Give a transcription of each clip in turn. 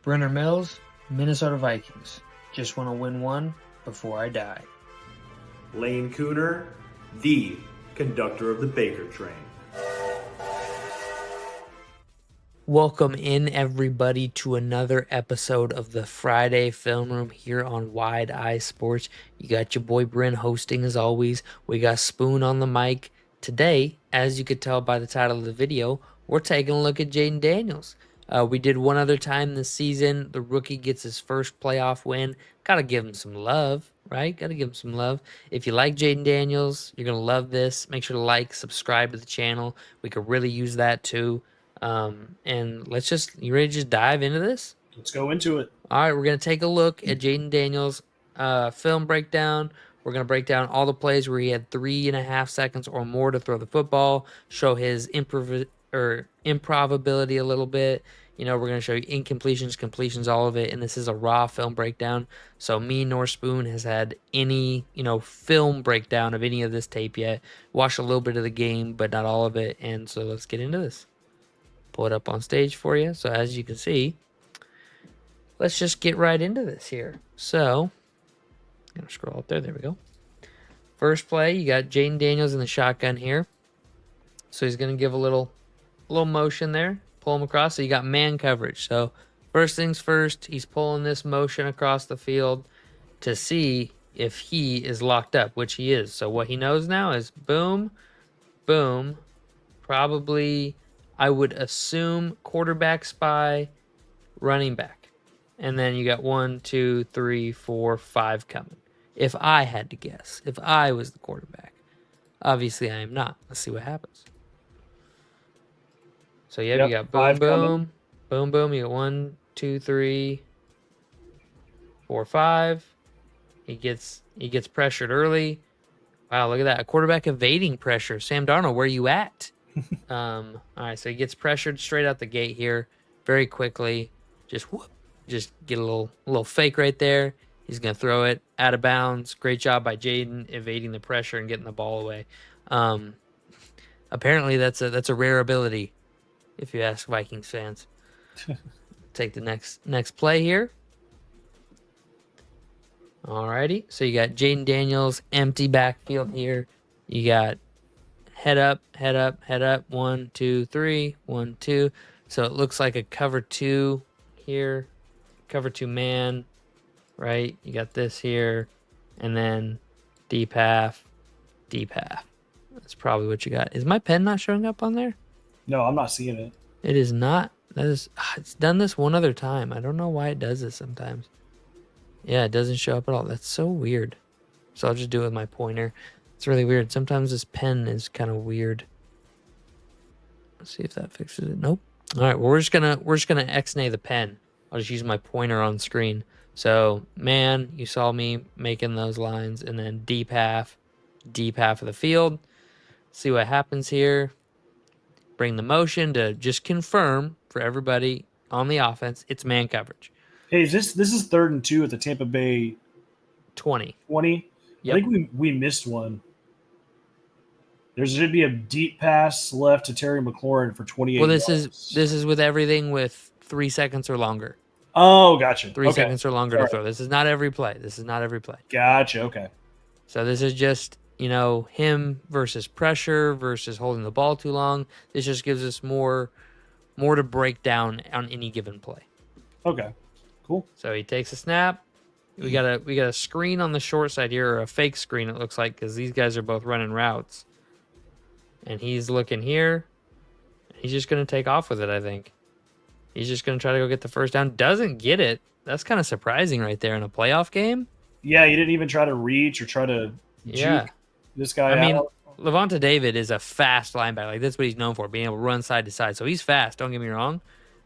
Brenner Mills, Minnesota Vikings. Just want to win one before I die. Lane Cooner, the conductor of the Baker train. Welcome in, everybody, to another episode of the Friday Film Room here on Wide Eye Sports. You got your boy Bryn hosting as always. We got Spoon on the mic. Today, as you could tell by the title of the video, we're taking a look at Jayden Daniels. We did one other time this season. The rookie gets his first playoff win. Gotta give him some love, right? Gotta give him some love. If you like Jayden Daniels, you're gonna love this. Make sure to like, subscribe to the channel. We could really use that too. And you ready to just dive into this? Let's go into it. All right, we're going to take a look at Jayden Daniels' film breakdown. We're going to break down all the plays where he had 3.5 seconds or more to throw the football, show his improv ability a little bit. You know, we're going to show you incompletions, completions, all of it. And this is a raw film breakdown. So me nor Spoon has had any, film breakdown of any of this tape yet. Watched a little bit of the game, but not all of it. And so let's get into this. Pull it up on stage for you. So as you can see, let's just get right into this here. So, I'm gonna scroll up there. There we go. First play, you got Jayden Daniels in the shotgun here. So he's gonna give a little motion there, pull him across. So you got man coverage. So first things first, he's pulling this motion across the field to see if he is locked up, which he is. So what he knows now is boom, boom, probably. I would assume quarterback spy, running back. And then you got 1, 2, 3, 4, 5 coming. If I had to guess, if I was the quarterback. Obviously, I am not. Let's see what happens. So, you got boom, boom, boom, boom. You got 1, 2, 3, 4, 5. He gets pressured early. Wow, look at that. A quarterback evading pressure. Sam Darnold, where you at? All right, so he gets pressured straight out the gate here very quickly. Just get a little fake right there. He's gonna throw it out of bounds. Great job by Jayden evading the pressure and getting the ball away. Apparently that's a rare ability, if you ask Vikings fans. Take the next play here. Alrighty, so you got Jayden Daniels, empty backfield here. You got head up, head up, head up. 1, 2, 3. 1, 2. So it looks like a cover 2 here. Cover 2 man, right? You got this here. And then deep half, deep half. That's probably what you got. Is my pen not showing up on there? No, I'm not seeing it. It is not. It's done this one other time. I don't know why it does this sometimes. Yeah, it doesn't show up at all. That's so weird. So I'll just do it with my pointer. It's really weird. Sometimes this pen is kind of weird. Let's see if that fixes it. Nope. All right. Well, we're just gonna X-nay the pen. I'll just use my pointer on screen. So, man, you saw me making those lines, and then deep half of the field. See what happens here. Bring the motion to just confirm for everybody on the offense. It's man coverage. Hey, this is 3rd and 2 at the Tampa Bay 20. 20. Yep. I think we missed one. There should be a deep pass left to Terry McLaurin for 28 Well, yards. this is with everything with 3 seconds or longer. Oh, gotcha. 3 seconds or longer to throw. This is not every play. Gotcha. Okay. So this is just, him versus pressure versus holding the ball too long. This just gives us more to break down on any given play. Okay. Cool. So he takes a snap. We got a screen on the short side here, or a fake screen it looks like, because these guys are both running routes. And he's looking here. He's just going to take off with it, I think. He's just going to try to go get the first down. Doesn't get it. That's kind of surprising right there in a playoff game. Yeah, he didn't even try to reach or try to juke this guy out. Levante David is a fast linebacker. Like, that's what he's known for, being able to run side to side. So he's fast, don't get me wrong.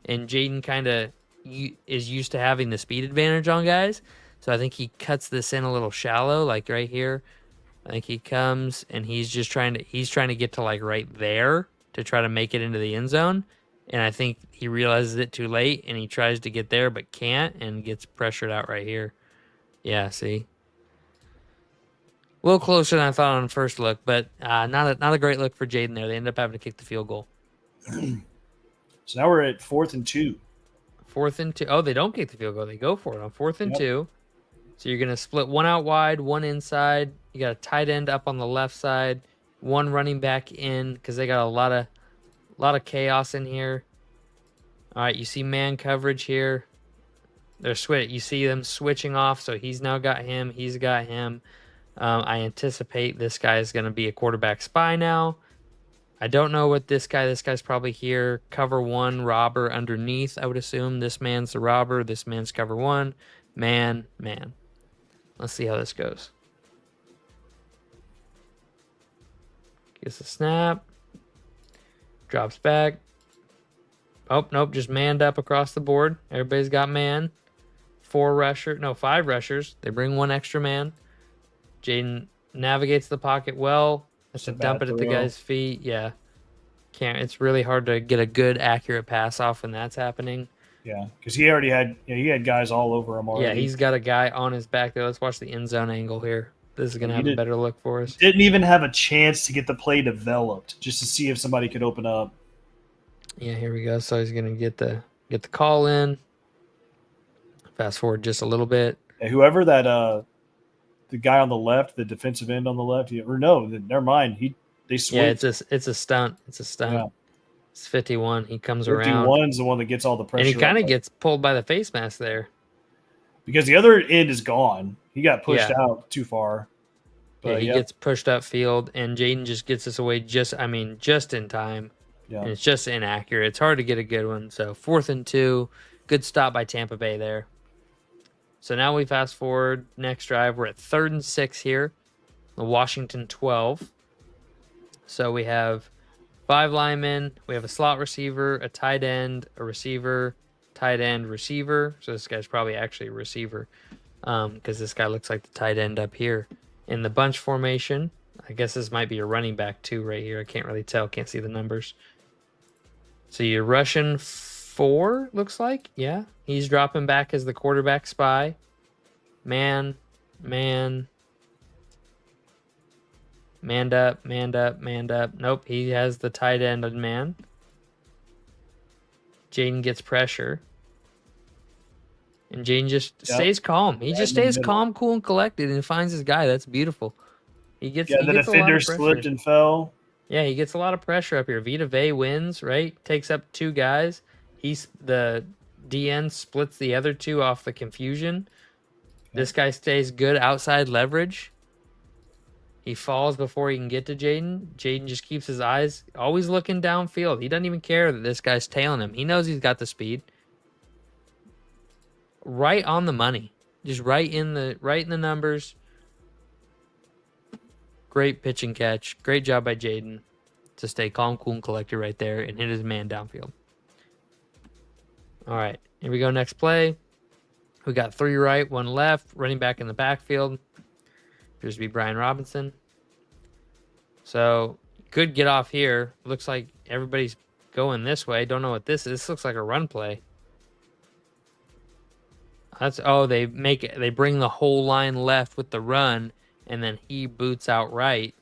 And Jayden kind of is used to having the speed advantage on guys. So I think he cuts this in a little shallow, like right here. I think he comes and he's trying to get to like right there to try to make it into the end zone. And I think he realizes it too late and he tries to get there but can't and gets pressured out right here. Yeah, see? A little closer than I thought on first look, but not a great look for Jayden there. They ended up having to kick the field goal. So now we're at 4th and 2. 4th and 2. Oh, they don't kick the field goal. They go for it on 4th and Yep. 2. So you're going to split one out wide, one inside. You got a tight end up on the left side, one running back in because they got a lot of chaos in here. All right, you see man coverage here. You see them switching off, so he's now got him. He's got him. I anticipate this guy is going to be a quarterback spy now. I don't know what this guy's probably here. Cover 1, robber underneath, I would assume. This man's the robber. This man's cover 1. Man. Let's see how this goes. Gets a snap. Drops back. Oh, nope, just manned up across the board. Everybody's got man. 5 rushers. They bring 1 extra man. Jayden navigates the pocket well. That's a dump it at the guy's feet. Yeah. It's really hard to get a good, accurate pass off when that's happening. Yeah, because he had guys all over him already. Yeah, he's got a guy on his back there. Let's watch the end zone angle here. This is going to have a better look for us. Didn't even have a chance to get the play developed just to see if somebody could open up. Yeah, here we go. So he's going to get the call in. Fast forward just a little bit. Yeah, whoever that the guy on the left, the defensive end on the left, never mind. They switched. Yeah, it's a stunt. It's a stunt. Yeah. It's 51. He comes 51 around. 51's the one that gets all the pressure. And he kind of gets pulled by the face mask there. Because the other end is gone. He got pushed out too far. But he gets pushed upfield, and Jayden just gets us away just in time. Yeah. And it's just inaccurate. It's hard to get a good one. So 4th and 2. Good stop by Tampa Bay there. So now we fast forward. Next drive, we're at 3rd and 6 here. The Washington 12. So we have 5 linemen. We have a slot receiver, a tight end, a receiver, tight end, receiver. So this guy's probably actually a receiver because this guy looks like the tight end up here. In the bunch formation, I guess this might be a running back too right here. I can't really tell. Can't see the numbers. So you're rushing 4, looks like. Yeah. He's dropping back as the quarterback spy. Man. Manned up. Nope, he has the tight end on man. Jayden gets pressure. And Jayden just stays calm. He just stays calm, cool, and collected and finds his guy. That's beautiful. He gets the defender slipped and fell. Yeah, he gets a lot of pressure up here. Vita Vea wins, right? Takes up 2 guys. The DN splits the other 2 off the confusion. This guy stays good outside leverage. He falls before he can get to Jayden. Jayden just keeps his eyes always looking downfield. He doesn't even care that this guy's tailing him. He knows he's got the speed. Right on the money. Just right in the numbers. Great pitch and catch. Great job by Jayden to stay calm, cool, and collected right there and hit his man downfield. All right, here we go. Next play. We got 3 right, 1 left. Running back in the backfield. Appears to be Brian Robinson. So, good get off here. Looks like everybody's going this way. Don't know what this is. This looks like a run play. They bring the whole line left with the run, and then he boots out right.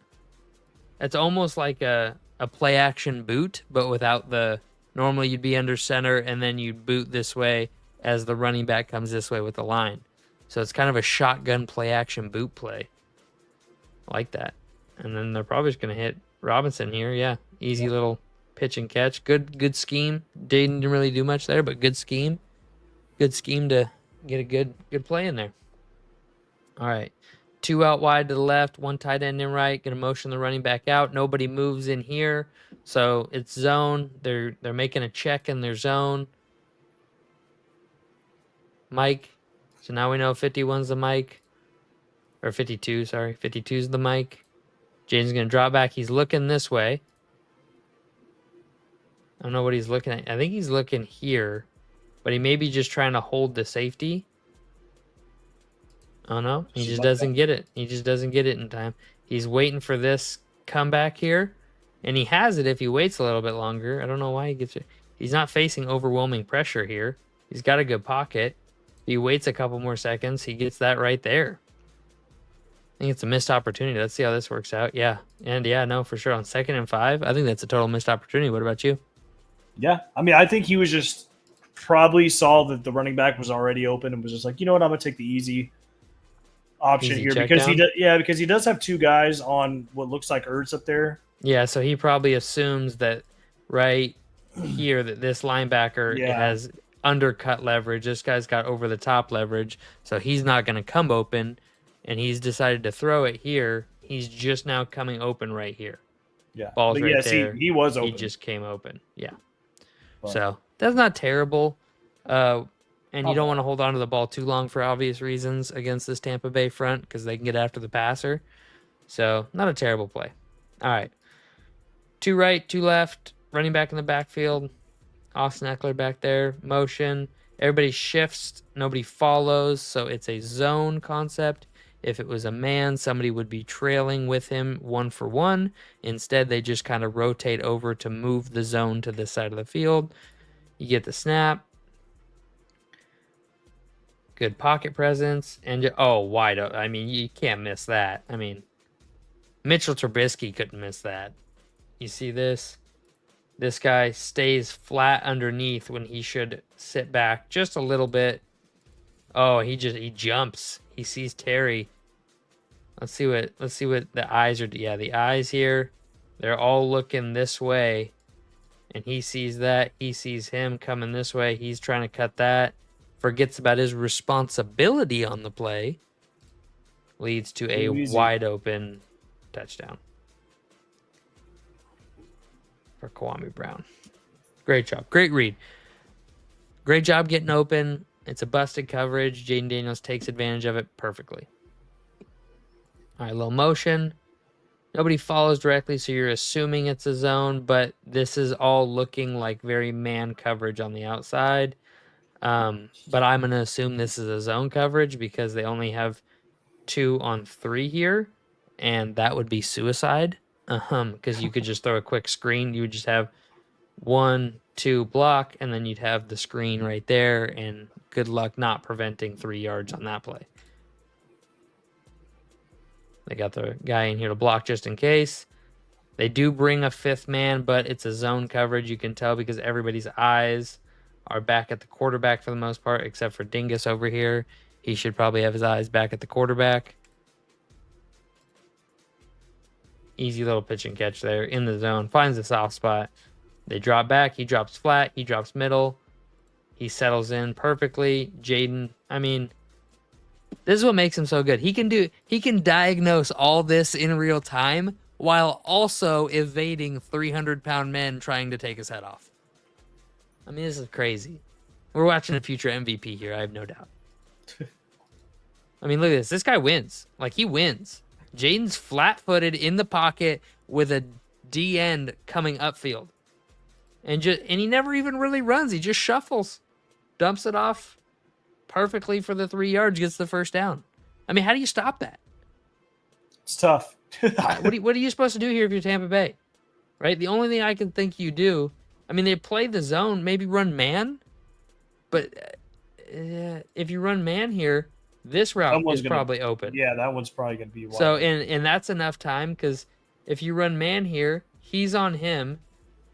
That's almost like a play action boot, but without normally you'd be under center, and then you'd boot this way as the running back comes this way with the line. So it's kind of a shotgun play action boot play. I like that. And then they're probably just going to hit Robinson here. Yeah, easy little pitch and catch. Good scheme. Jayden didn't really do much there, but good scheme. Good scheme to get a good play in there. All right. 2 out wide to the left, 1 tight end in right. Going to motion the running back out. Nobody moves in here. So it's zone. They're making a check in their zone. Mike. So now we know 51's the Mike. Or 52, sorry. 52's the Mike. Jayden's going to drop back. He's looking this way. I don't know what he's looking at. I think he's looking here. But he may be just trying to hold the safety. Oh, no. He just doesn't get it. He just doesn't get it in time. He's waiting for this comeback here. And he has it if he waits a little bit longer. I don't know why he gets it. He's not facing overwhelming pressure here. He's got a good pocket. If he waits a couple more seconds, he gets that right there. I think it's a missed opportunity. Let's see how this works out. Yeah. And yeah, no, for sure. On 2nd and 5, I think that's a total missed opportunity. What about you? Yeah. I mean, I think he was just probably saw that the running back was already open and was just like, you know what, I'm gonna take the easy option Easy here check because down. because he does have two guys on what looks like Ertz up there. Yeah, so he probably assumes that right here that this linebacker Yeah, has undercut leverage. This guy's got over the top leverage, so he's not going to come open, and he's decided to throw it here. He's just now coming open right here. yeah, Ball's but right yes, there. he was He open. just came open. Yeah. But So that's not terrible. And you not don't want bad. to hold on to the ball too long for obvious reasons against this Tampa Bay front because they can get after the passer. So not a terrible play. All right. Two right, two left, running back in the backfield. Austin Eckler back there, motion. Everybody shifts, nobody follows, so it's a zone concept. If it was a man, somebody would be trailing with him 1-for-1. Instead, they just kind of rotate over to move the zone to this side of the field. You get the snap. Good pocket presence. And oh, wide open. I mean, you can't miss that. I mean, Mitchell Trubisky couldn't miss that. You see this? This guy stays flat underneath when he should sit back just a little bit. Oh, he jumps. He sees Terry. Let's see what the eyes are. Yeah, the eyes here, they're all looking this way. And he sees that. He sees him coming this way. He's trying to cut that. Forgets about his responsibility on the play. Leads to a Too easy. wide open touchdown for Kwame Brown. Great job. Great read. Great job getting open. It's a busted coverage. Jayden Daniels takes advantage of it perfectly. All right, low motion. Nobody follows directly, so you're assuming it's a zone, but this is all looking like very man coverage on the outside. But I'm going to assume this is a zone coverage because they only have 2-on-3 here, and that would be suicide. Because you could just throw a quick screen. You would just have 1-2 block, and then you'd have the screen right there, and good luck not preventing 3 yards on that play. They got the guy in here to block just in case. They do bring a fifth man, but it's a zone coverage. You can tell because everybody's eyes are back at the quarterback for the most part, except for Dingus over here. He should probably have his eyes back at the quarterback. Easy little pitch and catch there in the zone. Finds the soft spot. They drop back. He drops flat. He drops middle. He settles in perfectly. Jayden, I mean, this is what makes him so good. He can diagnose all this in real time while also evading 300-pound men trying to take his head off. I mean, this is crazy. We're watching a future MVP here, I have no doubt. I mean, look at this. This guy wins. Like, he wins. Jayden's flat-footed in the pocket with a D end coming upfield. And he never even really runs. He just shuffles. Dumps it off perfectly for the 3 yards, gets the first down. I mean, how do you stop that? It's tough. What are you supposed to do here if you're Tampa Bay? Right? The only thing I can think you do, I mean, they play the zone, maybe run man. But if you run man here, this route is probably open. Yeah, that one's probably going to be wide. So, and that's enough time because if you run man here, he's on him.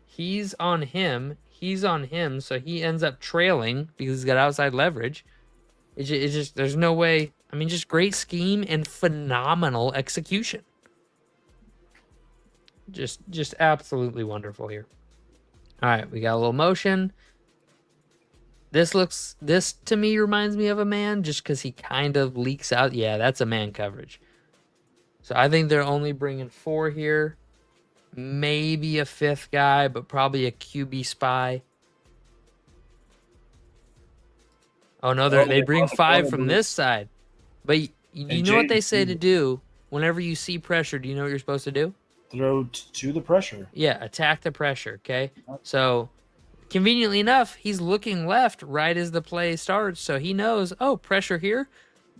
He's on him. He's on him. So he ends up trailing because he's got outside leverage. It's just there's no way. I mean, just great scheme and phenomenal execution. Just absolutely wonderful here. All right, we got a little motion. This to me reminds me of a man just because he kind of leaks out. Yeah, that's a man coverage. So I think they're only bringing 4 here. Maybe a 5th guy, but probably a QB spy. Oh, no, they bring 5 from this side. But you know what they say to do whenever you see pressure? Do you know what you're supposed to do? Throw to the pressure. Yeah, attack the pressure, okay? So, conveniently enough, he's looking left right as the play starts, so he knows, oh, pressure here,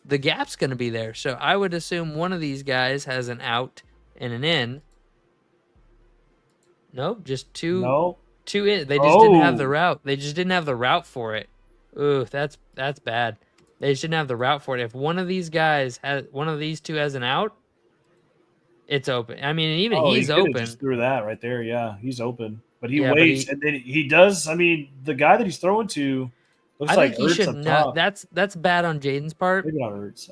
the gap's going to be there. So, I would assume one of these guys has an out and an in. Nope, just two in. They just didn't have the route. They just didn't have the route for it. Ooh, that's bad. They just didn't have the route for it. If one of these guys one of these two has an out, it's open. I mean, even he's open. Just threw that right there. Yeah, he's open. But he Yeah, but waits, and then he does. I mean, the guy that he's throwing to looks I like think he Ertz should up know. top. That's bad on Jayden's part. Maybe not Ertz.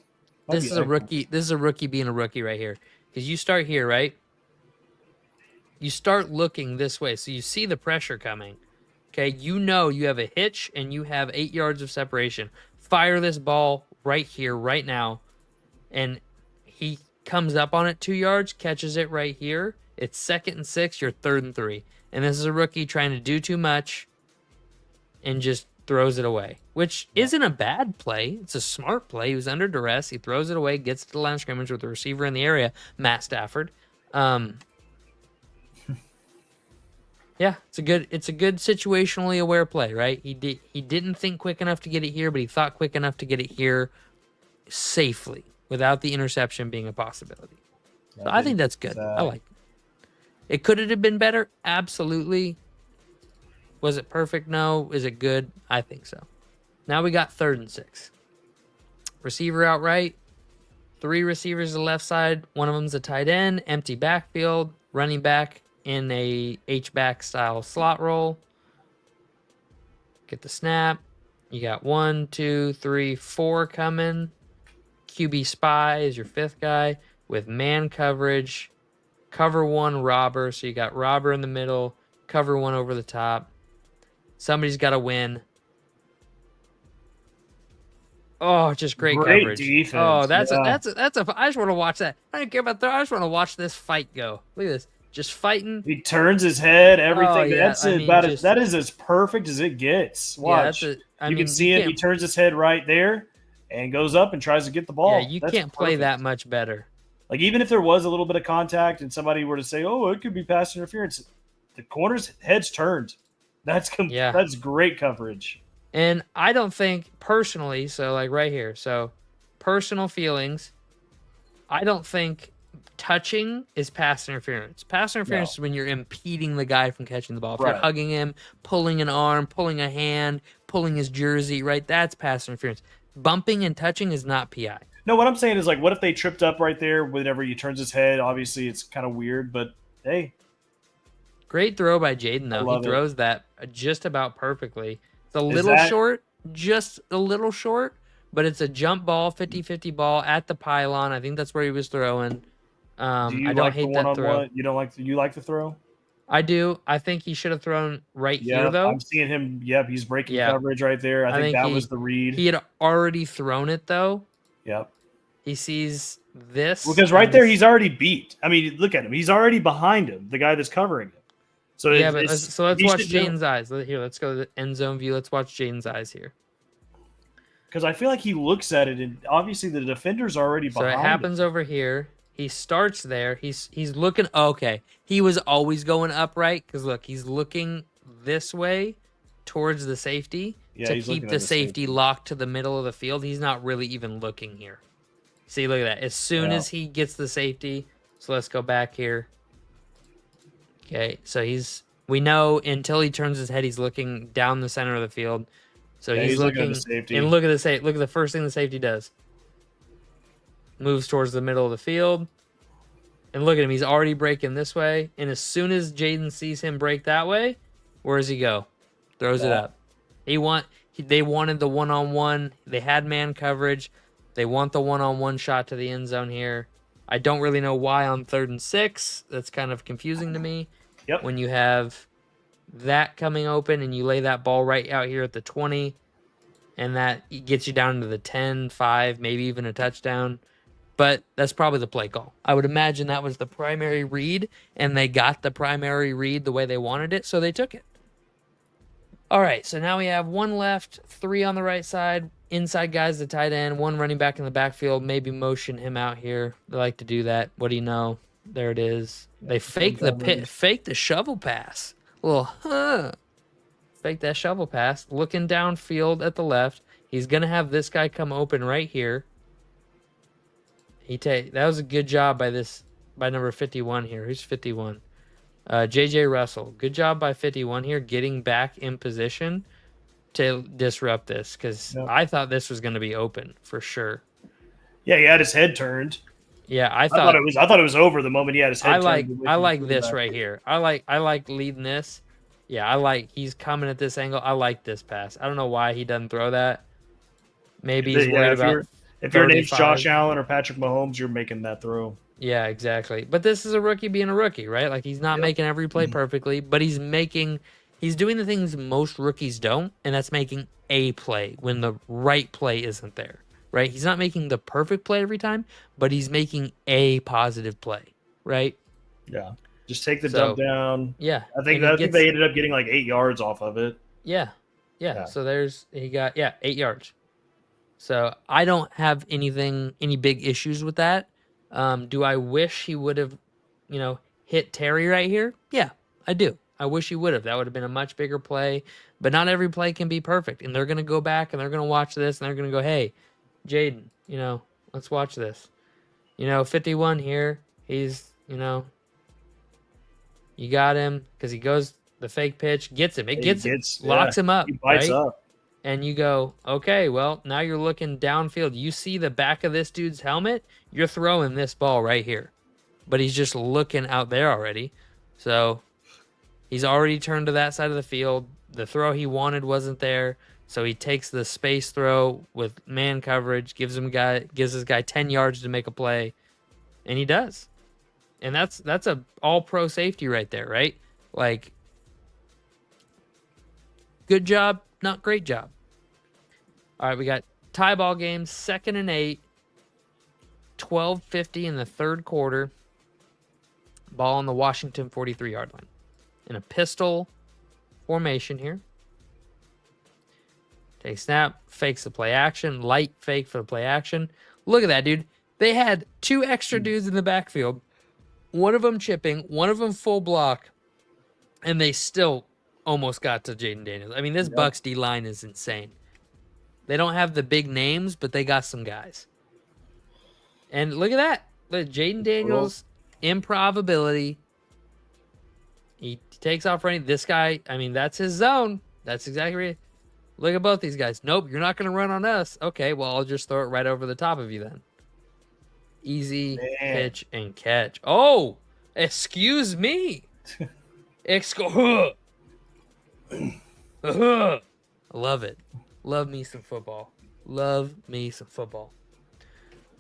Might This be is a Eckler. rookie. This is a rookie being a rookie right here. Because you start here, right? You start looking this way, so you see the pressure coming. Okay, you know you have a hitch and you have 8 yards of separation. Fire this ball right here, right now, and he comes up on it 2 yards, catches it right here. It's 2nd and 6. You're 3rd and 3, and this is a rookie trying to do too much and just throws it away, which isn't a bad play. It's a smart play. He was under duress. He throws it away, gets to the line of scrimmage with the receiver in the area, Matt Stafford. Yeah, it's a good situationally aware play, right? He didn't think quick enough to get it here, but he thought quick enough to get it here safely without the interception being a possibility. So I think that's good. I like it. It could have been better, absolutely. Was it perfect? No. Is it good? I think so. Now we got 3rd and 6. Receiver out right. 3 receivers to the left side. One of them's a tight end. Empty backfield. Running back in a H-back style slot roll. Get the snap. You got 1, 2, 3, 4 coming. QB spy is your 5th guy with man coverage. Cover 1 robber. So you got robber in the middle. Cover 1 over the top. Somebody's got to win. Oh, just great coverage. Defense. Oh, that's a. I just want to watch that. I don't care about throw. I just want to watch this fight go. Look at this, just fighting. He turns his head, everything. Oh, yeah. That is as perfect as it gets. Watch. Yeah, you can see him. He turns his head right there and goes up and tries to get the ball. Yeah, you can't play that much better. Like, even if there was a little bit of contact and somebody were to say, "Oh, it could be pass interference," the corner's head's turned. That's great coverage. And I don't think personally, so like right here, so personal feelings, I don't think touching is pass interference. Pass interference is when you're impeding the guy from catching the ball. If you're hugging him, pulling an arm, pulling a hand, pulling his jersey, right? That's pass interference. Bumping and touching is not PI. No, what I'm saying is, like, what if they tripped up right there whenever he turns his head? Obviously, it's kind of weird, but hey. Great throw by Jayden, though. He throws that just about perfectly. It's a little short, just a little short, but it's a jump ball, 50-50 ball at the pylon. I think that's where he was throwing. I don't hate that throw. You don't like you like the throw? I do. I think he should have thrown here, though. I'm seeing him. Yep, he's breaking coverage right there. I think that was the read. He had already thrown it, though. Yep. He sees this. Because right there, he's already beat. I mean, look at him. He's already behind him, the guy that's covering him. So let's watch Jayden's eyes. Here, let's go to the end zone view. Let's watch Jayden's eyes here. Because I feel like he looks at it, and obviously the defender's already behind him. So it happens over here. He starts there. He's looking. Okay, he was always going upright because look, he's looking this way towards the safety to keep the safety locked to the middle of the field. He's not really even looking here. See, look at that. As soon as he gets the safety, so let's go back here. Okay, so we know until he turns his head, he's looking down the center of the field. So he's looking at the safety. And look at the first thing the safety does. Moves towards the middle of the field. And look at him. He's already breaking this way. And as soon as Jayden sees him break that way, where does he go? Throws it up. They wanted the one-on-one. They had man coverage. They want the one-on-one shot to the end zone here. I don't really know why on 3rd and 6. That's kind of confusing to me. Yep. When you have that coming open and you lay that ball right out here at the 20, and that gets you down to the 10, 5, maybe even a touchdown. But that's probably the play call. I would imagine that was the primary read, and they got the primary read the way they wanted it, so they took it. All right, so now we have 1 left, 3 on the right side. Inside guys, the tight end, 1 running back in the backfield. Maybe motion him out here. They like to do that. What do you know? There it is. They fake the shovel pass. Fake that shovel pass. Looking downfield at the left. He's gonna have this guy come open right here. That was a good job by number 51 here. Who's 51? JJ Russell. Good job by 51 here, getting back in position to disrupt this, because I thought this was going to be open for sure. Yeah, he had his head turned. Yeah, I thought it was over the moment he had his head turned. I like this right here. I like leading this. Yeah, he's coming at this angle. I like this pass. I don't know why he doesn't throw that. Maybe he's worried about If your name's Josh 35. Allen or Patrick Mahomes, you're making that throw. Yeah, exactly. But this is a rookie being a rookie, right? Like he's not Yep. making every play perfectly, but he's doing the things most rookies don't, and that's making a play when the right play isn't there, right? He's not making the perfect play every time, but he's making a positive play, right? Yeah. Just take the dump So, down. yeah. I think And he gets they ended up getting like 8 yards off of it. yeah. Yeah. Yeah. So he got 8 yards. So I don't have any big issues with that. Do I wish he would have, hit Terry right here? Yeah, I do. I wish he would have. That would have been a much bigger play. But not every play can be perfect. And they're gonna go back and they're gonna watch this and they're gonna go, hey, Jayden, let's watch this. 51 here. He's, you got him because he goes the fake pitch, gets him. It gets him, locks him up, He bites right? up. And you go, okay, well, now you're looking downfield. You see the back of this dude's helmet, you're throwing this ball right here. But he's just looking out there already. So he's already turned to that side of the field. The throw he wanted wasn't there. So he takes the space throw with man coverage, gives his guy 10 yards to make a play, and he does. And that's a all pro safety right there, right? Like, good job, not great job. All right, we got tie ball game, 2nd and 8, 12:50 in the third quarter. Ball on the Washington 43-yard line. In a pistol formation here. Take snap, fakes the play action, light fake for the play action. Look at that, dude. They had 2 extra dudes in the backfield. One of them chipping, one of them full block, and they still almost got to Jayden Daniels. I mean, this Bucs D line is insane. They don't have the big names, but they got some guys. And look at that. Look, Jayden Daniels, improv ability. He takes off running. This guy, I mean, that's his zone. That's exactly right. Look at both these guys. Nope, you're not going to run on us. Okay, well, I'll just throw it right over the top of you then. Easy pitch and catch. Oh, excuse me. I love it. Love me some football. Love me some football.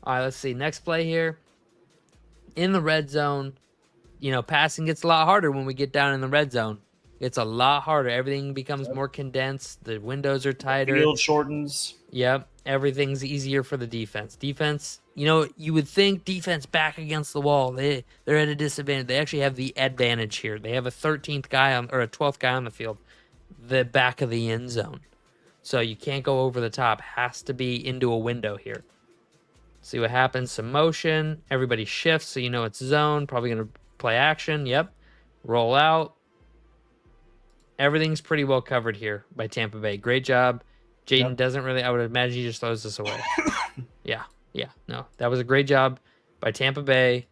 All right, let's see. Next play here. In the red zone, passing gets a lot harder when we get down in the red zone. It's a lot harder. Everything becomes more condensed. The windows are tighter. The field shortens. Yep. Everything's easier for the defense. Defense, you would think defense back against the wall. They're at a disadvantage. They actually have the advantage here. They have a 13th guy or a 12th guy on the field, the back of the end zone. So you can't go over the top. Has to be into a window here. See what happens. Some motion. Everybody shifts, so it's zone. Probably going to play action. Yep. Roll out. Everything's pretty well covered here by Tampa Bay. Great job. Jayden doesn't really, I would imagine he just throws this away. Yeah. No, that was a great job by Tampa Bay.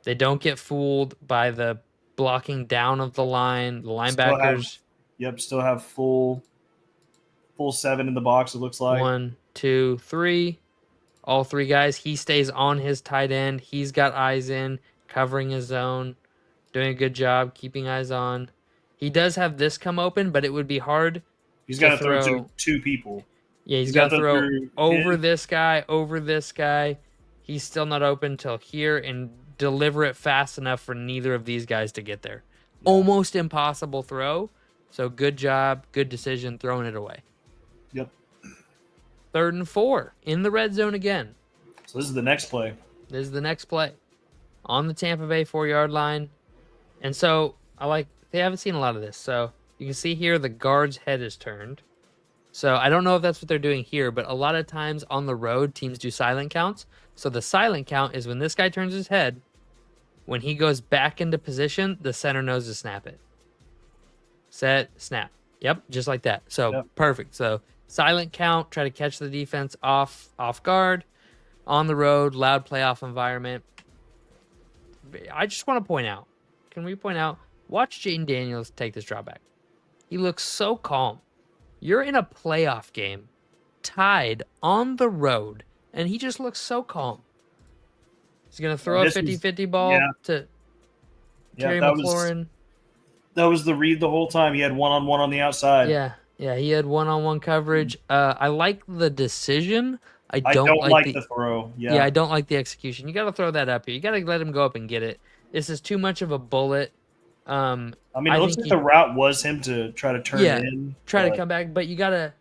They don't get fooled by the blocking down of the line. The linebackers. Still have full 7 in the box, it looks like. 1, 2, 3. All 3 guys. He stays on his tight end. He's got eyes in, covering his zone. Doing a good job, keeping eyes on. He does have this come open, but it would be hard. He's got to throw to 2 people. Yeah, he's got to throw over this guy. He's still not open till here and deliver it fast enough for neither of these guys to get there. Yeah. Almost impossible throw. So good job, good decision, throwing it away. Yep. 3rd and 4 in the red zone again. So this is the next play. On the Tampa Bay 4-yard line. And so they haven't seen a lot of this. So you can see here the guard's head is turned. So I don't know if that's what they're doing here, but a lot of times on the road, teams do silent counts. So the silent count is when this guy turns his head, when he goes back into position, the center knows to snap it. Set, snap. Yep, just like that. So Perfect. So silent count, try to catch the defense off guard. On the road, loud playoff environment. I just want to point out, watch Jayden Daniels take this drop back. He looks so calm. You're in a playoff game, tied on the road, and he just looks so calm. He's going to throw a 50-50 ball to Terry McLaurin. That was the read the whole time. He had one-on-one on the outside. Yeah, yeah, he had one-on-one coverage. I like the decision. I I don't don't like like the the throw. Yeah, Yeah. I don't like the execution. You got to throw that up here. You got to let him go up and get it. This is too much of a bullet. I mean, it I looks think like the route was him to try to turn it yeah, in, try to but come back, but you got to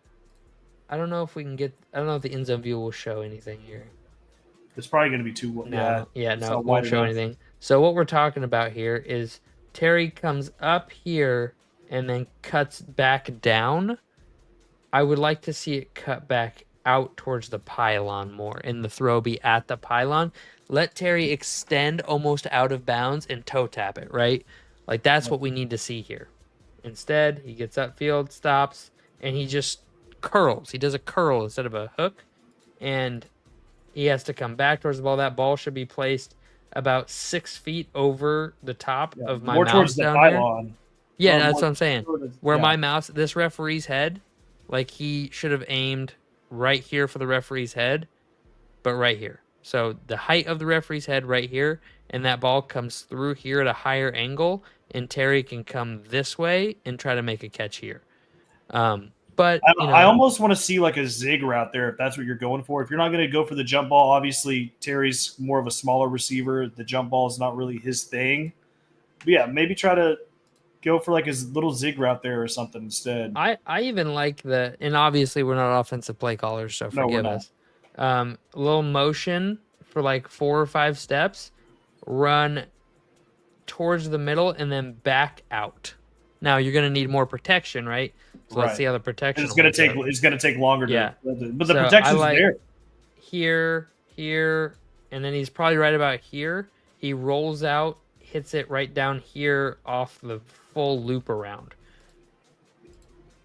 I don't know if we can get I don't know if the end zone view will show anything here. it's probably going to be too. Yeah, No, yeah, it's no, it not won't wide show enough. anything. So what we're talking about here is Terry comes up here and then cuts back down. I would like to see it cut back out towards the pylon more and the throw be at the pylon. Let Terry extend almost out of bounds and toe tap it, right? Like that's what we need to see here. Instead, he gets upfield, stops, and he just curls. He does a curl instead of a hook, and he has to come back towards the ball. That ball should be placed about 6 feet over the top Yeah, of my more towards mouse the down here. pylon. Yeah, Or that's more what I'm saying. towards- Where yeah. my mouse, this referee's head, like he should have aimed right here for the referee's head, but right here. So the height of the referee's head right here, and that ball comes through here at a higher angle, and Terry can come this way and try to make a catch here. But you I know, almost want to see like a zig route there if that's what you're going for. If you're not going to go for the jump ball, obviously Terry's more of a smaller receiver. The jump ball is not really his thing. But yeah, maybe try to go for like his little zig route there or something instead. I even like the, and obviously we're not offensive play callers, so No, we're forgive not. us. A little motion for like 4 or 5 steps, run towards the middle and then back out. Now you're gonna need more protection, right? So let's Right. see how the protection It's gonna holds take up. it's gonna take longer Yeah. to but the So I protection's like there. here, here, and then he's probably right about here. He rolls out, hits it right down here off the full loop around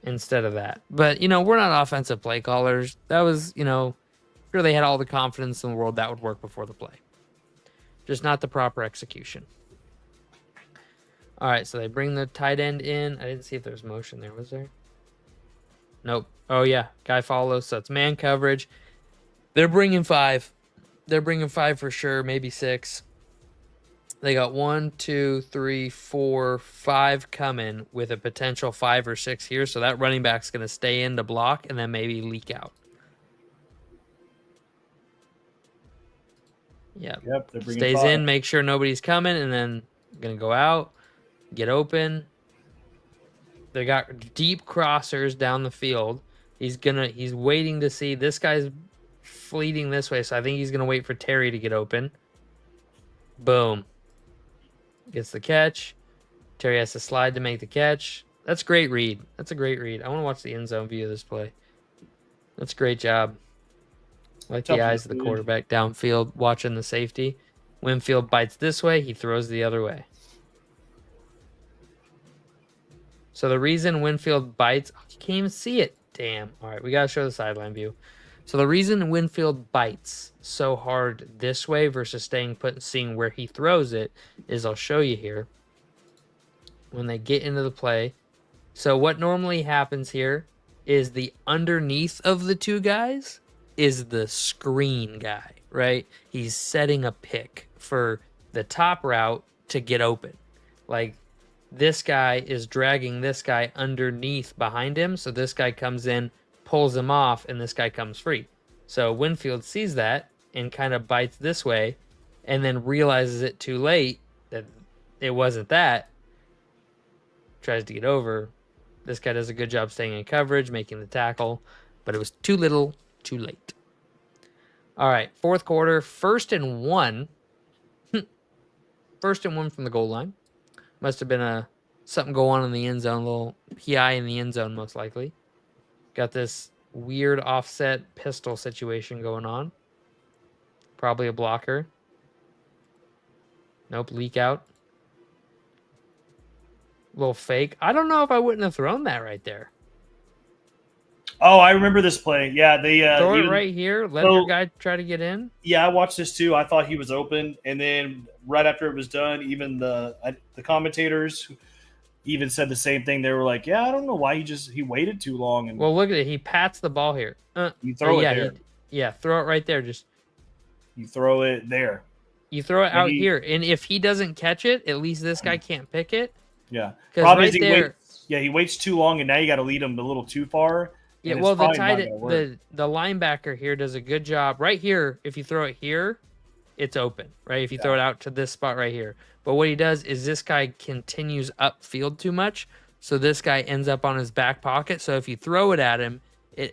instead of that. But we're not offensive play callers. That was, sure they had all the confidence in the world that would work before the play. Just not the proper execution. All right, so they bring the tight end in. I didn't see if there's motion there. Was there? Nope. Oh, yeah. Guy follows, so it's man coverage. They're bringing 5. They're bringing 5 for sure, maybe 6. They got 1, 2, 3, 4, 5 coming with a potential 5 or 6 here. So that running back's going to stay in to block and then maybe leak out. Yep, they're bringing Stays 5. in, make sure nobody's coming, and then going to go out, get open. They got deep crossers down the field. He's waiting to see, this guy's fleeting this way, so I think he's going to wait for Terry to get open. Boom. Gets the catch. Terry has to slide to make the catch. That's a great read. That's a great read. I want to watch the end zone view of this play. That's a great job. I like the eyes of the quarterback downfield watching the safety. Winfield bites this way. He throws the other way. So the reason Winfield bites... Oh, you can't even see it. Damn. All right, we got to show the sideline view. So the reason Winfield bites so hard this way versus staying put and seeing where he throws it is, I'll show you here. When they get into the play. So what normally happens here is the underneath of the two guys is the screen guy, right? He's setting a pick for the top route to get open. Like this guy is dragging this guy underneath behind him. So this guy comes in, pulls him off, and this guy comes free. So Winfield sees that and kind of bites this way and then realizes it too late that it wasn't that. Tries to get over. This guy does a good job staying in coverage, making the tackle, but it was too little, too late. All right, fourth quarter, 1st and 1. 1st and 1 from the goal line. Must have been something go on in the end zone, a little PI in the end zone most likely. Got this weird offset pistol situation going on. Probably a blocker. Nope, leak out. Little fake. I don't know if I wouldn't have thrown that right there. Oh, I remember this play. Yeah, they throw it right here. Let your guy try to get in. Yeah, I watched this too. I thought he was open, and then right after it was done, even the commentators even said the same thing. They were like, "Yeah, I don't know why he waited too long." And well, look at it. He pats the ball here. You throw it there. Yeah, throw it right there. Just you throw it there. You throw it out here, and if he doesn't catch it, at least this guy can't pick it. Yeah. Because Problem is right he there, waits. Yeah, he waits too long, and now you got to lead him a little too far, yeah. and it's Well, probably not going to work. the linebacker here does a good job. Right here, if you throw it here, it's open. Right, if you throw Yeah. it out to this spot right here. But what he does is this guy continues upfield too much, so this guy ends up on his back pocket. So if you throw it at him,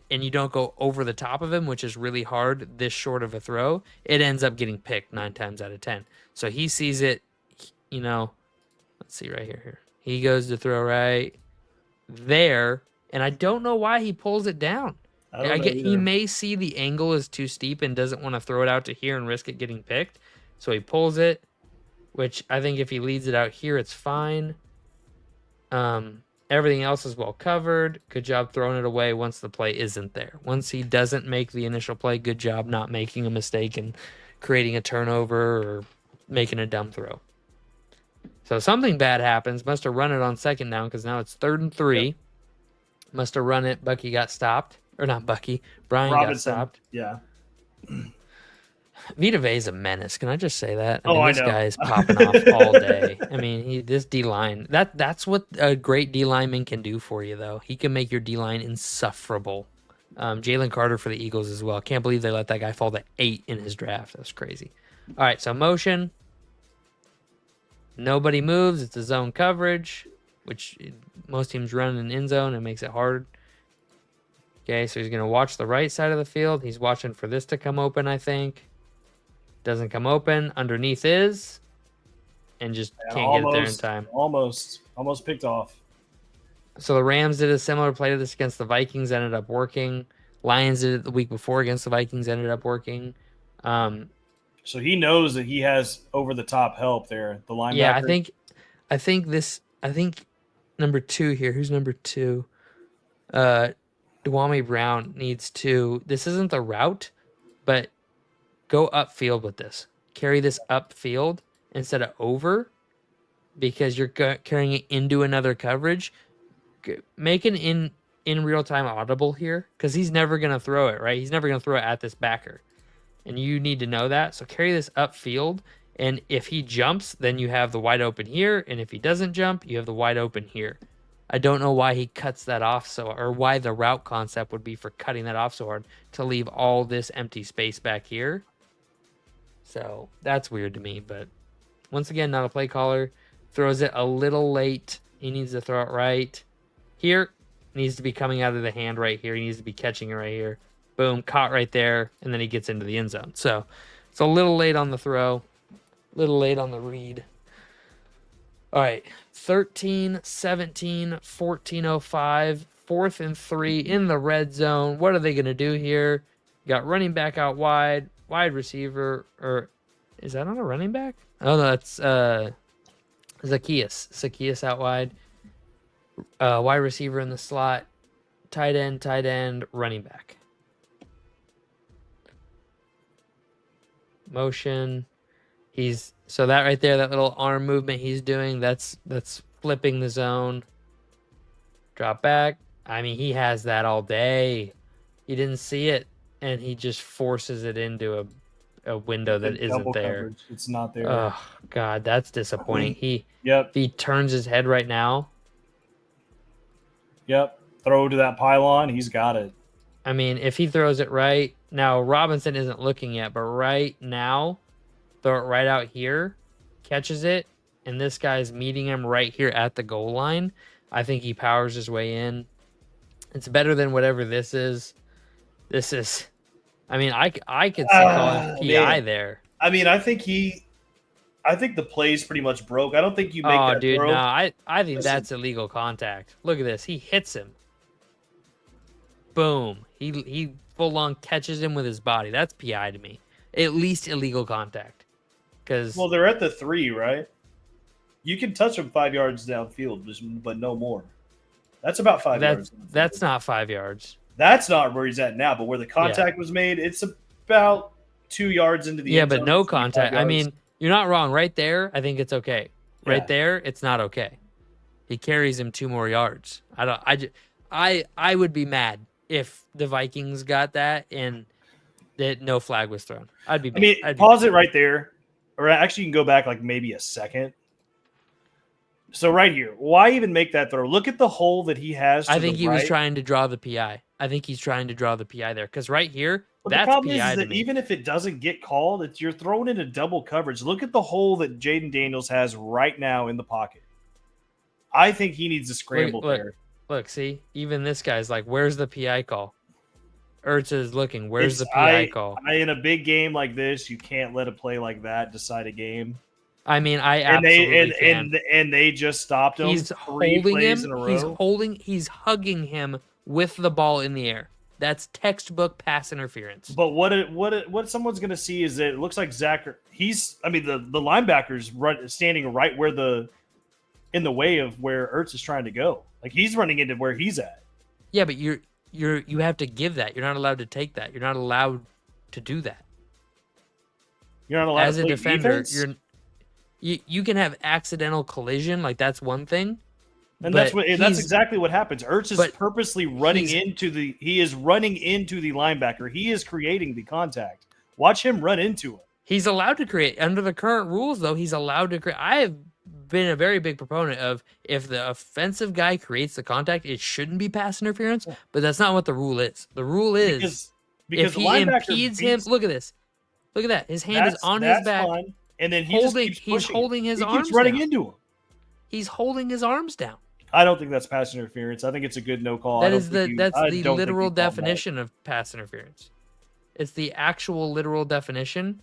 and you don't go over the top of him, which is really hard this short of a throw, it ends up getting picked 9 times out of 10. So he sees it, you know. Let's see right here. Here he goes to throw right there, and I don't know why he pulls it down. I don't I know get he either. may see the angle is too steep and doesn't want to throw it out to here and risk it getting picked, so he pulls it. Which I think if he leads it out here, it's fine. Everything else is well covered. Good job throwing it away once the play isn't there. Once he doesn't make the initial play, good job not making a mistake and creating a turnover or making a dumb throw. So something bad happens. Must have run it on second down because now it's 3rd and 3. Yep. Must have run it. Bucky got stopped. Or not Bucky. Brian got Robinson. stopped. Yeah. Vita Vea's a menace. Can I just say that? I Oh, mean, I this know. guy is popping off all day. I mean, this D line. That's what a great D lineman can do for you, though. He can make your D line insufferable. Jalen Carter for the Eagles as well. Can't believe they let that guy fall to 8 in his draft. That's crazy. All right, so motion. Nobody moves. It's a zone coverage, which most teams run in end zone. It makes it hard. Okay, so he's going to watch the right side of the field. He's watching for this to come open, I think. Doesn't come open. Underneath is. And just And can't get it there in time. Almost picked off. So the Rams did a similar play to this against the Vikings. Ended up working. Lions did it the week before against the Vikings. Ended up working. So he knows that he has over the top help there. The linebacker. Yeah, I think number 2 here. Who's number 2? Dwame Brown needs to. This isn't the route, but go upfield with this. Carry this upfield instead of over, because you're carrying it into another coverage. Make an in real time audible here, because he's never gonna throw it, right? He's never gonna throw it at this backer, and you need to know that. So carry this upfield, and if he jumps, then you have the wide open here, and if he doesn't jump, you have the wide open here. I don't know why he cuts that off or why the route concept would be for cutting that off so hard to leave all this empty space back here. So that's weird to me, but once again, not a play caller. Throws it a little late. He needs to throw it right here. Needs to be coming out of the hand right here. He needs to be catching it right here. Boom, caught right there, and then he gets into the end zone. So it's a little late on the throw, a little late on the read. All right, 13-17, 14:05, 4th and 3 in the red zone. What are they going to do here? Got running back out wide receiver, or is that on a running back? Oh, no, that's Zacchaeus out wide. Wide receiver in the slot. Tight end, running back. Motion. So that right there, that little arm movement he's doing, that's flipping the zone. Drop back. I mean, he has that all day. He didn't see it, and he just forces it into a window that isn't there. Coverage. It's not there. Oh God, that's disappointing. Yep. If he turns his head right now. Yep. Throw to that pylon. He's got it. I mean, if he throws it right now, Robinson isn't looking yet, but right now, throw it right out here, catches it, and this guy's meeting him right here at the goal line. I think he powers his way in. It's better than whatever this is. This is, I mean, I could see calling PI there. I mean, I think the play's pretty much broke. I don't think you make that dude, throw. no, I think that's illegal contact. Look at this. He hits him. Boom. He full on catches him with his body. That's PI to me. At least illegal contact. Well, they're at the 3, right? You can touch them 5 yards downfield, but no more. That's about 5 yards. That's not 5 yards. That's not where he's at now, but where the contact was made, it's about 2 yards into the end but zone, no contact. I mean, you're not wrong. Right there, I think it's okay. Right there, it's not okay. He carries him 2 more yards. I would be mad if the Vikings got that and that no flag was thrown. I'd be mad. Pause it right there. Or actually, you can go back like maybe a second. So right here, why even make that throw? Look at the hole that he has. I To think the he was right. trying to draw the PI. I think he's trying to draw the PI there because right here, But the that's problem is PI to that me. even if it doesn't get called, you're thrown into double coverage. Look at the hole that Jayden Daniels has right now in the pocket. I think he needs to scramble there. Look, see, even this guy's like, where's the PI call? Ertz is looking, where's It's the PI call? in a big game like this, you can't let a play like that decide a game. I mean, I And absolutely can. and they just stopped him He's 3 holding plays him. in a row. He's hugging him with the ball in the air. That's textbook pass interference. But what someone's going to see is that it looks like Zach. The linebacker's standing right where in the way of where Ertz is trying to go. Like he's running into where he's at. Yeah, but you have to give that. You're not allowed to take that. You're not allowed to do that. You're not allowed as to a play defender. defense? You can have accidental collision, like that's one thing. And that's exactly what happens. Ertz is purposely running into the linebacker. He is creating the contact. Watch him run into him. He's allowed to create under the current rules, though. He's allowed to create. I have been a very big proponent of if the offensive guy creates the contact, it shouldn't be pass interference. But that's not what the rule is. The rule is because if he impedes him. Look at this. Look at that. His hand is on his back, and then he's holding his arms. Keeps running down. into him. He's holding his arms down. I don't think that's pass interference. I think it's a good no call. That's the literal definition of pass interference. It's the actual literal definition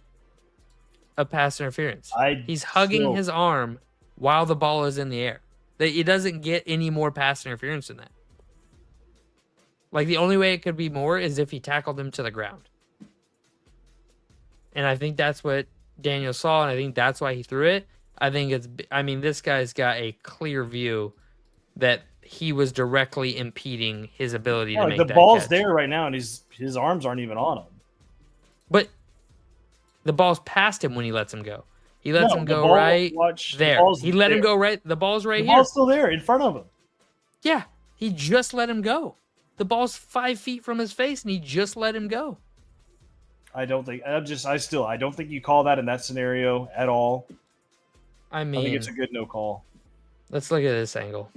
of pass interference. He's hugging his arm while the ball is in the air. It doesn't get any more pass interference than that. Like the only way it could be more is if he tackled him to the ground. And I think that's what Daniel saw, and I think that's why he threw it. This guy's got a clear view that he was directly impeding his ability to make that catch. The ball's there right now, and his arms aren't even on him. But the ball's past him when he lets him go. He lets him go right there. He let him go right. The ball's right here. The ball's still there in front of him. Yeah, he just let him go. The ball's 5 feet from his face, and he just let him go. I don't think you call that in that scenario at all. I think it's a good no call. Let's look at this angle.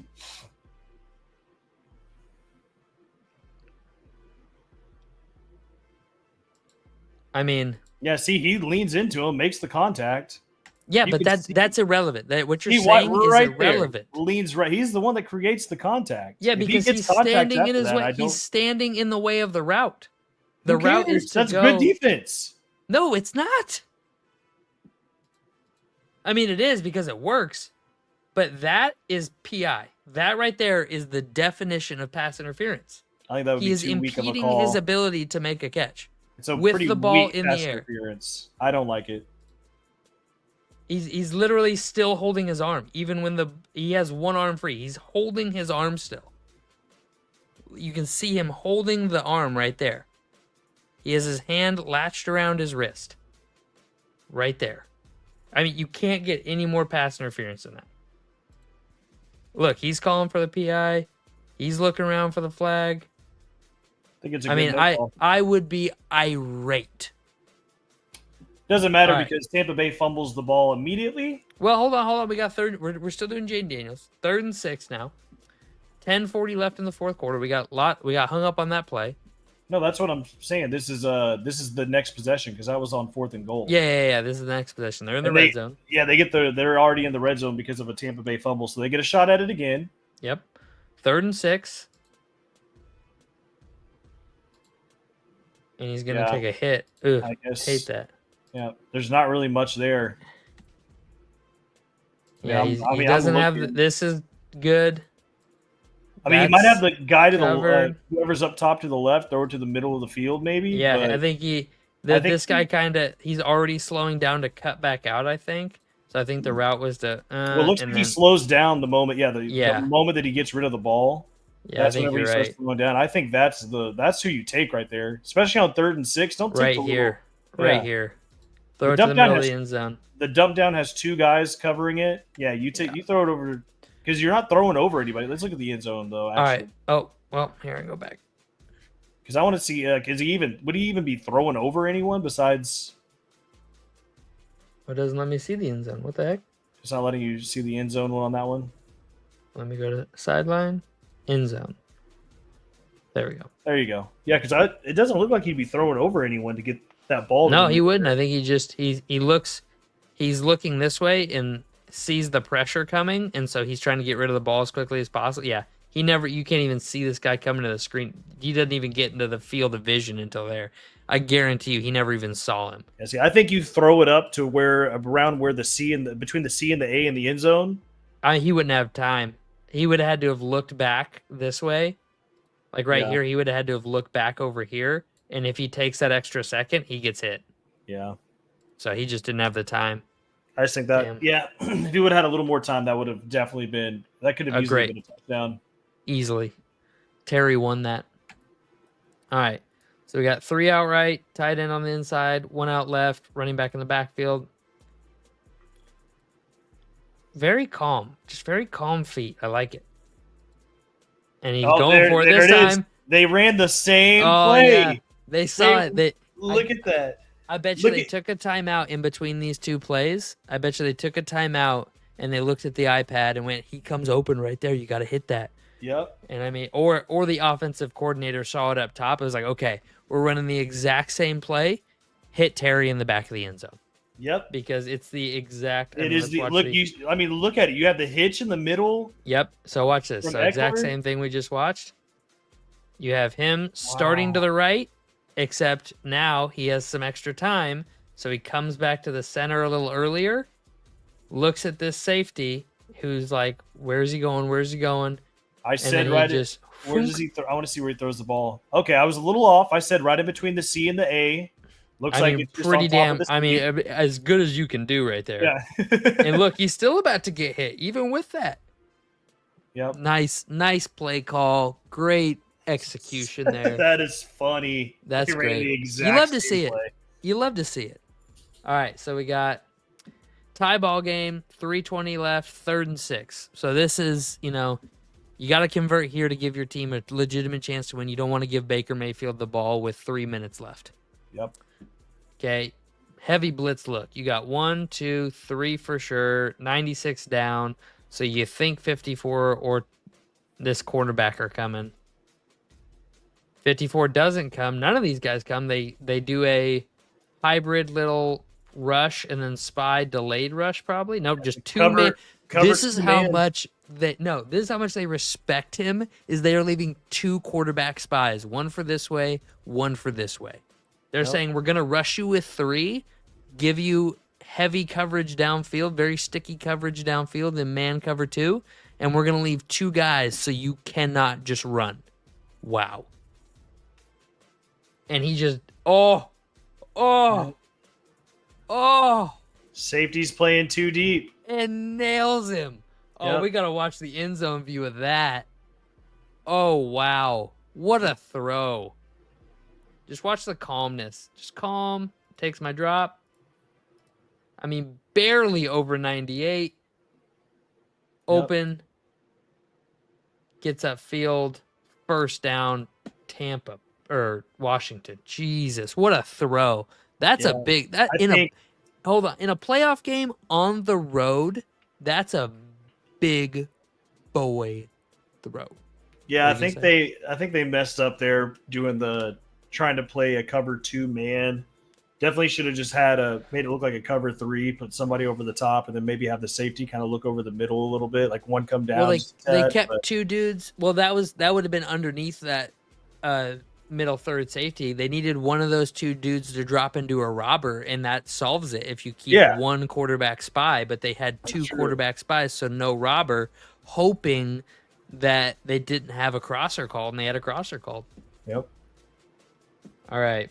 Yeah, see, he leans into him, makes the contact. Yeah, but that's irrelevant. What you're saying is irrelevant. Leans right. He's the one that creates the contact. Yeah, because he's standing in his way. He's standing in the way of the route. The route is to go. That's good defense. No, it's not. It is because it works, but that is PI. That right there is the definition of pass interference. I think that would be too weak of a call. He is impeding his ability to make a catch. It's a with the ball in the air. I don't like it. He's literally still holding his arm, even when he has one arm free. He's holding his arm still. You can see him holding the arm right there. He has his hand latched around his wrist. Right there. You can't get any more pass interference than that. Look, he's calling for the PI. He's looking around for the flag. I think it's a good call. I would be irate. Doesn't matter because Tampa Bay fumbles the ball immediately. Well, hold on. We got third. We're still doing Jayden Daniels. 3rd and 6 now. 10:40 left in the fourth quarter. We got hung up on that play. No, that's what I'm saying. This is the next possession because I was on 4th and goal. Yeah. This is the next possession. They're in the red zone. Yeah, they're already in the red zone because of a Tampa Bay fumble, so they get a shot at it again. Yep. 3rd and 6. And he's gonna take a hit. Ugh, I hate that. Yeah, there's not really much there. Yeah, he doesn't have. This is good. He might have the guy to the whoever's up top to the left or to the middle of the field, maybe. Yeah, I think this guy he's already slowing down to cut back out. I think so. I think the route was to. It looks like he slows down the moment. Yeah, the moment that he gets rid of the ball. Yeah, that's whenever he starts slowing down. I think that's who you take right there, especially on 3rd and 6. Don't take right here. Throw it to the middle of the end zone. The dump down has 2 guys covering it. Yeah, you throw it over because you're not throwing over anybody. Let's look at the end zone though. Actually. All right. Oh well, here I go back. Because I want to see. Would he even be throwing over anyone besides? It doesn't let me see the end zone. What the heck? It's not letting you see the end zone on that one. Let me go to sideline, end zone. There we go. There you go. Yeah, because it doesn't look like he'd be throwing over anyone to get that ball to the No, he middle wouldn't. there. I think he's looking this way and sees the pressure coming, and so he's trying to get rid of the ball as quickly as possible. Yeah, you can't even see this guy coming to the screen. He doesn't even get into the field of vision until there. I guarantee you, he never even saw him. Yeah, see, I think you throw it up to where around where the C and between the C and the A in the end zone. He wouldn't have time. He would have had to have looked back this way, like right Yeah. here. He would have had to have looked back over here, and if he takes that extra second, he gets hit. Yeah. So he just didn't have the time. I just think that, Damn. yeah, if he would have had a little more time, that would have definitely been, that could have easily been a touchdown. Easily. Terry won that. All right. So we got 3 outright, tight end on the inside, 1 out left, running back in the backfield. Very calm. Just very calm feet. I like it. And he's going for it this time. They ran the same Oh, play. yeah. They saw it. Look at that. I bet you they took a timeout in between these two plays. I bet you they took a timeout and they looked at the iPad and went, he comes open right there. You got to hit that. Yep. And I mean, or the offensive coordinator saw it up top. It was like, okay, we're running the exact same play. Hit Terry in the back of the end zone. Yep. Because it's the exact. Look at it. You have the hitch in the middle. Yep. So watch this. So exact same thing we just watched. You have him starting to the right, except now he has some extra time. So he comes back to the center a little earlier, looks at this safety who's like, where's he going? Where's he going? I said right. Where does he? I want to see where he throws the ball. Okay, I was a little off. I said right in between the C and the A. Looks like it's pretty damn. I mean, as good as you can do right there. Yeah. And look, he's still about to get hit, even with that. Yep. Nice play call. Great execution there. That is funny. That's great. You love to see it. You love to see it. All right, so we got tie ball game, 3:20 left, 3rd and 6. So this is, you got to convert here to give your team a legitimate chance to win. You don't want to give Baker Mayfield the ball with 3 minutes left. Yep. Okay. Heavy blitz look. You got 1, 2, 3 for sure. 96 down. So you think 54 or this quarterback are coming. 54 doesn't come. None of these guys come. They do a hybrid little rush and then spy delayed rush probably. Nope, just two. This is how much they respect him. Is they are leaving 2 quarterback spies, one for this way, one for this way. They're saying we're gonna rush you with 3, give you heavy coverage downfield, very sticky coverage downfield, then man cover 2, and we're gonna leave 2 guys so you cannot just run. Wow. And he just Safety's playing too deep. And nails him. Oh, we got to watch the end zone view of that. Oh, wow. What a throw. Just watch the calmness. Just calm. Takes my drop. I mean, barely over 98. Open. Gets upfield. First down. Tampa or Washington. Jesus, what a throw. That's a big hold on. In a playoff game on the road, that's a big boy throw. Yeah, I think they messed up there trying to play a cover 2 man. Definitely should have just made it look like a cover 3, put somebody over the top, and then maybe have the safety kind of look over the middle a little bit, like one come down. Well, they kept 2 dudes. Well, that would have been underneath that middle third safety. They needed one of those 2 dudes to drop into a robber, and that solves it if you keep one quarterback spy. But they had 2 quarterback spies, so no robber, hoping that they didn't have a crosser called, and they had a crosser called. Yep. All right.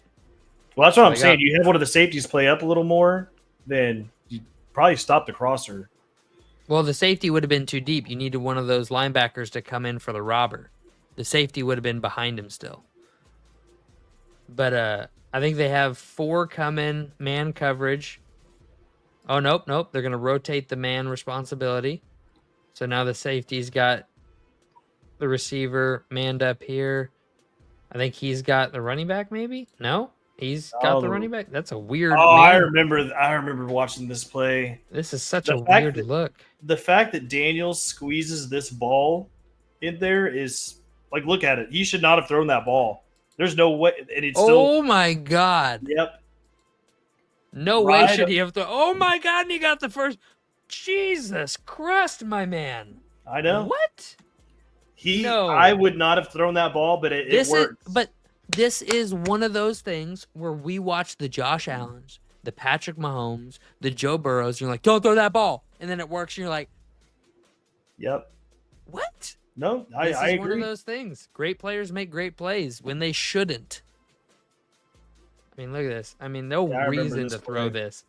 Well, that's what I'm saying. You have one of the safeties play up a little more, then you probably stop the crosser. Well, the safety would have been too deep. You needed one of those linebackers to come in for the robber. The safety would have been behind him still. But I think they have 4 coming, man coverage. Oh, nope. They're going to rotate the man responsibility. So now the safety's got the receiver manned up here. I think he's got the running back maybe? No? He's got the Oh, running back. That's a weird oh, I man. remember. I remember watching this play. This is such The a fact weird that look. Daniels squeezes this ball in there is like, look at it. He should not have thrown that ball. There's no way, and it's still. Oh my God. Yep. No way Right. should he have oh my God, and he got the first. Jesus Christ, my man. I know. What? I No. would not have thrown that ball, but it works. This is one of those things where we watch the Josh Allens, the Patrick Mahomes, the Joe Burrows, and you're like, don't throw that ball. And then it works, and you're like, Yep. what? No, This is I one of agree. those things. Great players make great plays when they shouldn't. I mean, look at this. I mean, no Yeah, I remember reason this to throw play. this.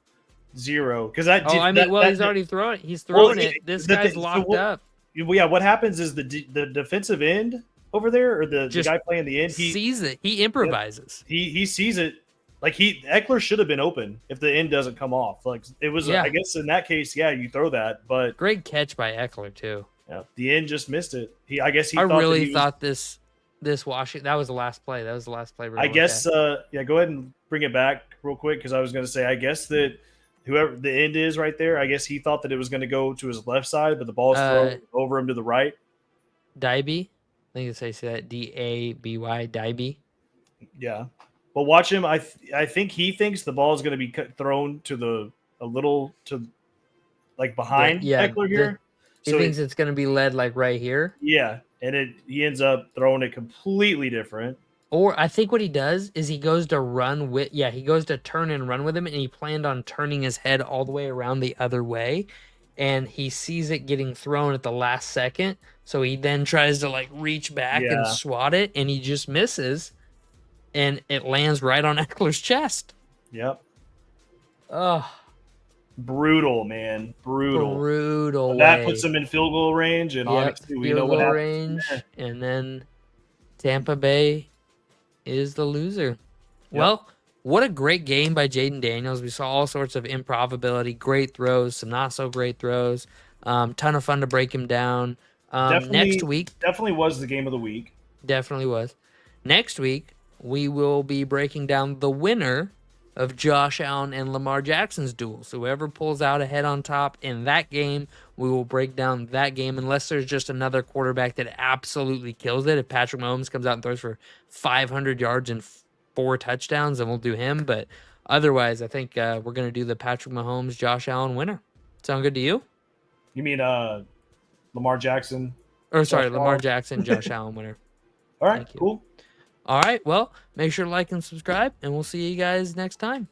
Zero. Because that. Oh, I mean, well, he's already thrown it. He's thrown it. This guy's locked up. Yeah, what happens is the defensive end over there, or the Just guy playing the end, he sees it. He improvises. he sees it. Like Eckler should have been open if the end doesn't come off. Like it was, Yeah. I guess in that case, yeah, you throw that, but Great catch by Eckler too. yeah, the end just missed it. I guess he I thought really that he was, thought this Washington. That was the last play. That was the last play. I guess, yeah. Go ahead and bring it back real quick because I was going to say, I guess that whoever the end is right there, I guess he thought that it was going to go to his left side, but the ball's thrown over him to the right. Dibby. I think it's how you say that. Daby. Dibby. Yeah, but watch him. I think he thinks the ball is going to be thrown to a little to like behind Eckler here. He thinks it's going to be led like right here. Yeah, and he ends up throwing it completely different. Or I think what he does is he goes to run with, he goes to turn and run with him, and he planned on turning his head all the way around the other way, and he sees it getting thrown at the last second, so he then tries to like reach back and swat it, and he just misses, and it lands right on Eckler's chest. Yep. Oh, brutal, man, brutal. But that puts him in field goal range, and obviously we know what happens range, and then Tampa Bay is the loser. Yep. Well, what a great game by Jayden Daniels. We saw all sorts of improbability, great throws, some not so great throws. Ton of fun to break him down. Next week definitely was the game of the week. Definitely was. Next week we will be breaking down the winner of Josh Allen and Lamar Jackson's duel. So whoever pulls out ahead on top in that game, we will break down that game, unless there's just another quarterback that absolutely kills it. If Patrick Mahomes comes out and throws for 500 yards and 4 touchdowns, then we'll do him. But otherwise, I think we're going to do the Patrick Mahomes, Josh Allen winner. Sound good to you? You mean Lamar Jackson? Or sorry, Lamar Jackson, Josh Allen winner. All right, cool. All right, well, make sure to like and subscribe, and we'll see you guys next time.